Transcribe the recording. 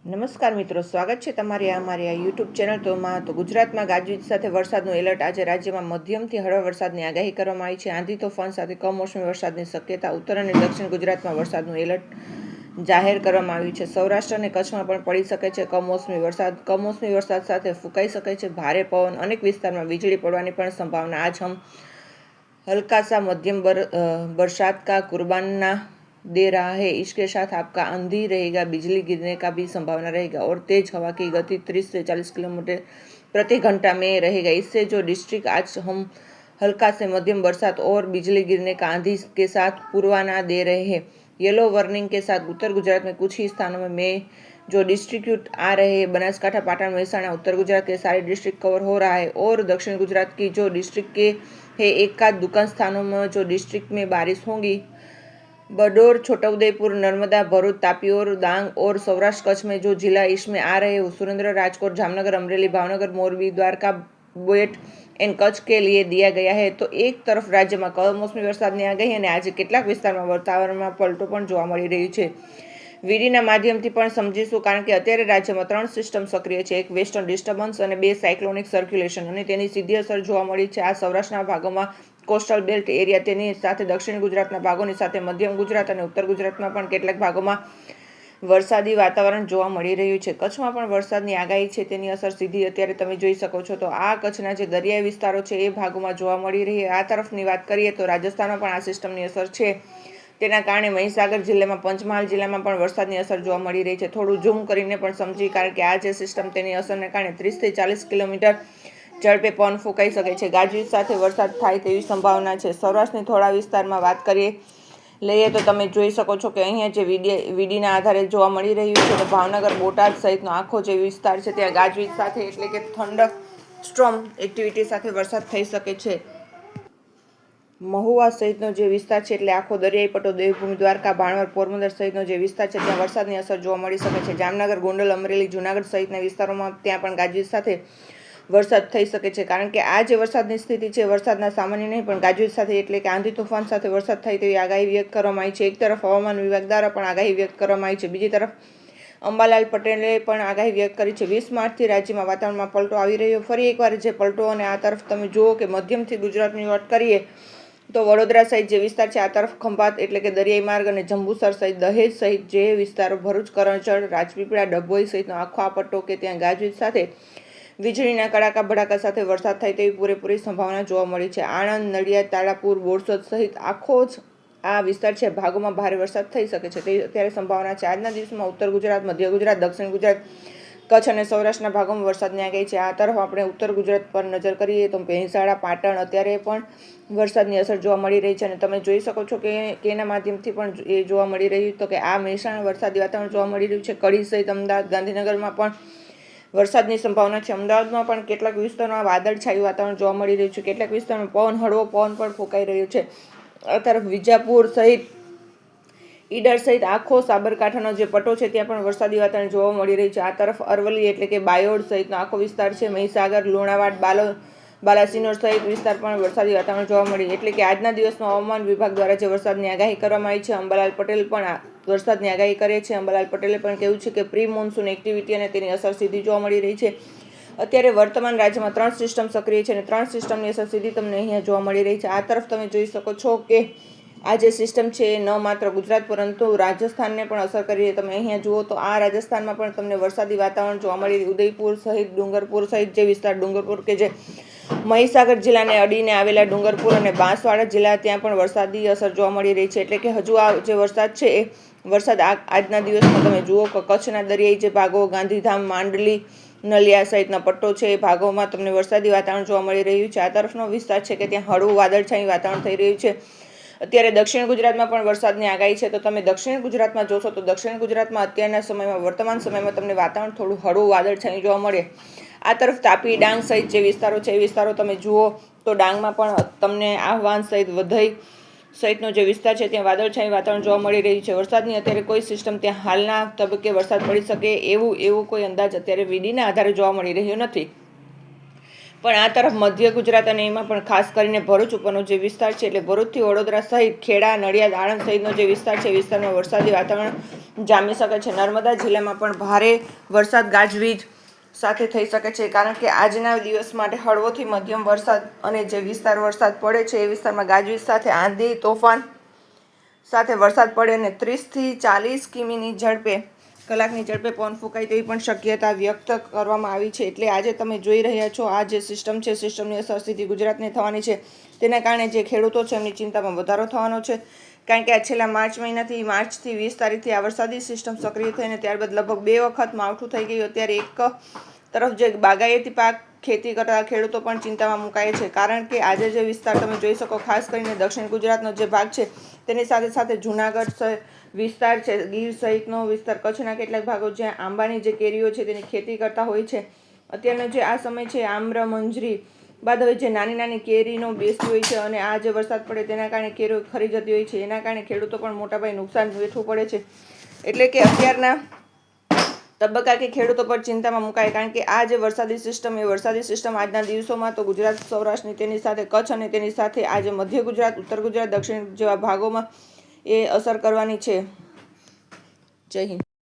નમસ્કાર મિત્રો, સ્વાગત છે તમારી અમારી આ યુટ્યુબ ચેનલ. તો ગુજરાતમાં ગાજવીજ સાથે વરસાદનું એલર્ટ. આજે રાજ્યમાં મધ્યમથી હળવા વરસાદની આગાહી કરવામાં આવી છે. આંધી તોફાન સાથે કમોસમી વરસાદની શક્યતા. ઉત્તર અને દક્ષિણ ગુજરાતમાં વરસાદનું એલર્ટ જાહેર કરવામાં આવ્યું છે. સૌરાષ્ટ્ર અને કચ્છમાં પણ પડી શકે છે કમોસમી વરસાદ. કમોસમી વરસાદ સાથે ફૂંકાઈ શકે છે ભારે પવન. અનેક વિસ્તારમાં વીજળી પડવાની પણ સંભાવના. આજ हल्का सा मध्यम बरसात का कुर्बाना दे रहा है. इसके साथ आपका आंधी रहेगा, बिजली गिरने का भी संभावना रहेगा और तेज हवा की गति 30 से 40 किलोमीटर प्रति घंटा में रहेगा. इससे जो डिस्ट्रिक्ट आज हम हल्का से मध्यम बरसात और बिजली गिरने का आंधी के साथ पूर्वाना दे रहे हैं. येलो वार्निंग के साथ उत्तर गुजरात में कुछ ही स्थानों में जो डिस्ट्रिक्ट आ रहे हैं, बनासकांठा, पाटण, महेसाणा, उत्तर गुजरात के सारे डिस्ट्रिक्ट कवर हो रहा है और दक्षिण गुजरात की जो डिस्ट्रिक्ट के है एक आध दुकान स्थानों में जो डिस्ट्रिक्ट में बारिश होगी. बडोर, छोटाउदेपुर, नर्मदा, भरूच, तापी और डांग और सौराष्ट्र कच्छ में जो जिला इसमें आ रहे हैं, सुरेंद्र, राजकोट, जामनगर, अमरेली, भावनगर, मोरबी, द्वारका, बोट एंड कच्छ के लिए दिया गया है. तो एक तरफ રાજ્યમાં કમોસમી વરસાદની આગાહી અને આજે કેટલાક વિસ્તારમાં વાતાવરણમાં પલટો પણ જોવા મળી રહ્યું છે. વીડીના માધ્યમથી પણ સમજીશું, કારણ કે અત્યારે રાજ્યમાં 3 સિસ્ટમ સક્રિય છે. એક વેસ્ટર્ન ડિસ્ટર્બન્સ અને 2 સાયક્લોનિક સર્ક્યુલેશન, અને તેની સીધી અસર જોવા મળી છે આ સૌરાષ્ટ્રના ભાગોમાં. કોસ્ટલ બેલ્ટ એરિયા, તેની સાથે દક્ષિણ ગુજરાતના ભાગોની સાથે મધ્યમ ગુજરાત અને ઉત્તર ગુજરાતમાં પણ કેટલાક ભાગોમાં વરસાદી વાતાવરણ જોવા મળી રહ્યું છે. કચ્છમાં પણ વરસાદની આગાહી છે, તેની અસર સીધી અત્યારે તમે જોઈ શકો છો. તો આ કચ્છના જે દરિયાઈ વિસ્તારો છે એ ભાગોમાં જોવા મળી રહી. આ તરફની વાત કરીએ તો રાજસ્થાનમાં પણ આ સિસ્ટમની અસર છે. તેના કારણે મહીસાગર જિલ્લામાં, પંચમહાલ જિલ્લામાં પણ વરસાદની અસર જોવા મળી રહી છે. થોડું ઝૂમ કરીને પણ સમજી, કારણ કે આ જે સિસ્ટમ તેની અસરને કારણે 30 થી 40 કિલોમીટર ઝડપે પવન ફૂંકાઈ શકે છે. ગાજવીજ સાથે વરસાદ થાય તેવી સંભાવના છે. સૌરાષ્ટ્રની થોડા વિસ્તારમાં વાત કરીએ લઈએ તો તમે જોઈ શકો છો કે અહીંયા જે વીડીના આધારે જોવા મળી રહ્યું છે, તો ભાવનગર, બોટાદ સહિતનો આખો જે વિસ્તાર છે ત્યાં ગાજવીજ સાથે એટલે કે થંડર સ્ટ્રોમ એક્ટિવિટી સાથે વરસાદ થઈ શકે છે. મહુવા સહિતનો જે વિસ્તાર છે એટલે આખો દરિયાઈ પટ્ટો, દેવભૂમિ, દ્વારકા, ભાણવર, પોરબંદર સહિતનો જે વિસ્તાર છે ત્યાં વરસાદની અસર જોવા મળી શકે છે. જામનગર, ગોંડલ, અમરેલી, જૂનાગઢ સહિતના વિસ્તારોમાં ત્યાં પણ ગાજવીજ સાથે વરસાદ થઈ શકે છે. કારણ કે આ જે વરસાદની સ્થિતિ છે, વરસાદના સામાન્ય નહીં પણ ગાજવીજ સાથે એટલે કે આંધી તોફાન સાથે વરસાદ થાય તેવી આગાહી વ્યક્ત કરવામાં આવી છે. એક તરફ હવામાન વિભાગ દ્વારા પણ આગાહી વ્યક્ત કરવામાં આવી છે, બીજી તરફ અંબાલાલ પટેલે પણ આગાહી વ્યક્ત કરી છે. 20 માર્ચથી રાજ્યમાં વાતાવરણમાં પલટો આવી રહ્યો. ફરી એકવાર જે પલટો, અને આ તરફ તમે જુઓ કે મધ્યમથી ગુજરાતની વાત કરીએ તો વડોદરા સહિત જે વિસ્તાર છે, આ તરફ ખંભાત એટલે કે દરિયાઈ માર્ગ અને જંબુસર સહિત, દહેજ સહિત જે વિસ્તારો, ભરૂચ, કરજણ, રાજપીપળા, ડભોઈ સહિતનો આખો આ પટ્ટો કે ત્યાં ગાજવીજ સાથે વીજળીના કડાકા ભડાકા સાથે વરસાદ થાય તેવી પૂરેપૂરી સંભાવના જોવા મળી છે. આણંદ, નડિયાદ, તારાપુર, બોરસદ સહિત આખો જ આ વિસ્તાર છે ભાગોમાં ભારે વરસાદ થઈ શકે છે તેવી અત્યારે સંભાવના છે. આજના દિવસમાં ઉત્તર ગુજરાત, મધ્ય ગુજરાત, દક્ષિણ ગુજરાત, કચ્છ અને સૌરાષ્ટ્રના ભાગોમાં વરસાદની આગાહી છે. આ તરફ આપણે ઉત્તર ગુજરાત પર નજર કરીએ તો મહેસાણા, પાટણ અત્યારે પણ વરસાદની અસર જોવા મળી રહી છે, અને તમે જોઈ શકો છો કે એના માધ્યમથી પણ એ જોવા મળી રહ્યું તો કે આ મહેસાણા વરસાદી વાતાવરણ જોવા મળી રહ્યું છે. કડી સહિત અમદાવાદ, ગાંધીનગરમાં પણ વરસાદની સંભાવના છે. અમદાવાદમાં પણ કેટલાક વિસ્તારોમાં વાદળછાયું વાતાવરણ જોવા મળી રહ્યું છે. કેટલાક વિસ્તારોમાં હળવો પવન પણ ફૂંકાઈ રહ્યો છે. આ તરફ વિજાપુર સહિત, ઈડર સહિત આખો સાબરકાંઠાનો જે પટ્ટો છે ત્યાં પણ વરસાદી વાતાવરણ જોવા મળી રહ્યું છે. આ તરફ અરવલ્લી એટલે કે બાયોડ સહિતનો આખો વિસ્તાર છે, મહીસાગર, લુણાવાડ, બાલાસિનોર સહિત વિસ્તાર પણ વરસાદી વાતાવરણ જોવા મળી. એટલે કે આજના દિવસમાં હવામાન વિભાગ દ્વારા જે વરસાદની આગાહી કરવામાં આવી છે, અંબાલાલ પટેલ પણ વરસાદની આગાહી કરે છે. અંબાલાલ પટેલે પણ કહ્યું છે કે પ્રી મોન્સૂન એક્ટિવિટી અને તેની અસર સીધી જોવા મળી રહી છે. અત્યારે વર્તમાન રાજ્યમાં 3 સિસ્ટમ સક્રિય છે અને 3 સિસ્ટમની અસર સીધી તમને અહીંયા જોવા મળી રહી છે. આ તરફ તમે જોઈ શકો છો કે આ જે સિસ્ટમ છે એ ન માત્ર ગુજરાત પરંતુ રાજસ્થાનને પણ અસર કરી રહી. તમે અહીંયા જુઓ તો આ રાજસ્થાનમાં પણ તમને વરસાદી વાતાવરણ જોવા મળી રહ્યું. ઉદયપુર સહિત, ડુંગરપુર સહિત જે વિસ્તાર, ડુંગરપુર કે જે મહીસાગર જિલ્લાને અડીને આવેલા ડુંગરપુર અને બાંસવાડા જિલ્લા, ત્યાં પણ વરસાદી અસર જોવા મળી રહી છે. એટલે કે હજુ આ જે વરસાદ છે એ વરસાદ આજના દિવસમાં તમે જુઓ કે કચ્છના દરિયાઈ જે ભાગો, ગાંધીધામ, માંડલી, નલિયા સહિતના પટ્ટો છે એ ભાગોમાં તમને વરસાદી વાતાવરણ જોવા મળી રહ્યું છે. આ તરફનો વિસ્તાર છે કે ત્યાં હળવું વાદળછાયું વાતાવરણ થઈ રહ્યું છે. અત્યારે દક્ષિણ ગુજરાતમાં પણ વરસાદની આગાહી છે. તો તમે દક્ષિણ ગુજરાતમાં જોશો તો દક્ષિણ ગુજરાતમાં અત્યારના સમયમાં, વર્તમાન સમયમાં તમને વાતાવરણ થોડું હળવું વાદળછાયું જોવા મળે. આ તરફ તાપી, ડાંગ સહિત જે વિસ્તારો છે એ વિસ્તારો તમે જુઓ તો ડાંગમાં પણ તમને આહવાન સહિત, વધઈ સહિતનો જે વિસ્તાર છે ત્યાં વાદળછાયું વાતાવરણ જોવા મળી રહ્યું છે. વરસાદની અત્યારે કોઈ સિસ્ટમ ત્યાં હાલના તબક્કે વરસાદ પડી શકે એવું કોઈ અંદાજ અત્યારે વીડીના આધારે જોવા મળી રહ્યો નથી. પણ આ તરફ મધ્ય ગુજરાત અને એમાં પણ ખાસ કરીને ભરૂચ ઉપરનો જે વિસ્તાર છે એટલે ભરૂચથી વડોદરા સહિત ખેડા, નડિયાદ, આણંદ સહિતનો જે વિસ્તાર છે એ વિસ્તારમાં વરસાદી વાતાવરણ જામી શકે છે. નર્મદા જિલ્લામાં પણ ભારે વરસાદ ગાજવીજ સાથે થઈ શકે છે, કારણ કે આજના દિવસ માટે હળવોથી મધ્યમ વરસાદ અને જે વિસ્તાર વરસાદ પડે છે એ વિસ્તારમાં ગાજવીજ સાથે આંધી તોફાન સાથે વરસાદ પડે અને 30થી 40 કિમીની ઝડપે કલાકની ઝડપે પવન ફૂંકાય તેવી પણ શક્યતા વ્યક્ત કરવામાં આવી છે. એટલે આજે તમે જોઈ રહ્યા છો આ જે સિસ્ટમ છે, સિસ્ટમની અસર સીધી ગુજરાતને થવાની છે. તેના કારણે જે ખેડૂતો છે એમની ચિંતામાં વધારો થવાનો છે, કારણ કે આ છેલ્લા માર્ચથી 20 તારીખથી આ વરસાદી સિસ્ટમ સક્રિય થઈને ત્યારબાદ લગભગ 2 વખત માવઠું થઈ ગયું. અત્યારે એક તરફ જે બાગાયતી પાક ખેતી કરતા ખેડૂતો પણ ચિંતામાં મુકાય છે, કારણ કે આજે જે વિસ્તાર તમે જોઈ શકો, ખાસ કરીને દક્ષિણ ગુજરાતનો જે ભાગ છે તેની સાથે સાથે જૂનાગઢ વિસ્તાર છે, ગીર સહિતનો વિસ્તાર, કચ્છના કેટલાક ભાગો જ્યાં આંબાની જે કેરીઓ છે તેની ખેતી કરતા હોય છે. અત્યારનો જે આ સમય છે આમ્ર મંજરી બાદ હવે જે નાની નાની કેરીનો બેસતી હોય છે અને આ જે વરસાદ પડે તેના કારણે કેરીઓ ખરી જતી હોય છે. એના કારણે ખેડૂતો પણ મોટાપાયે નુકસાન વેઠવું પડે છે. એટલે કે અત્યારના તબક્કા કે ખેડૂતો પર ચિંતામાં મુકાય, કારણ કે આ જે વરસાદી સિસ્ટમ આજના દિવસોમાં તો ગુજરાત, સૌરાષ્ટ્રની તેની સાથે કચ્છ અને તેની સાથે આજે મધ્ય ગુજરાત, ઉત્તર ગુજરાત, દક્ષિણ જેવા ભાગોમાં એ અસર કરવાની છે. જય હિન્દ.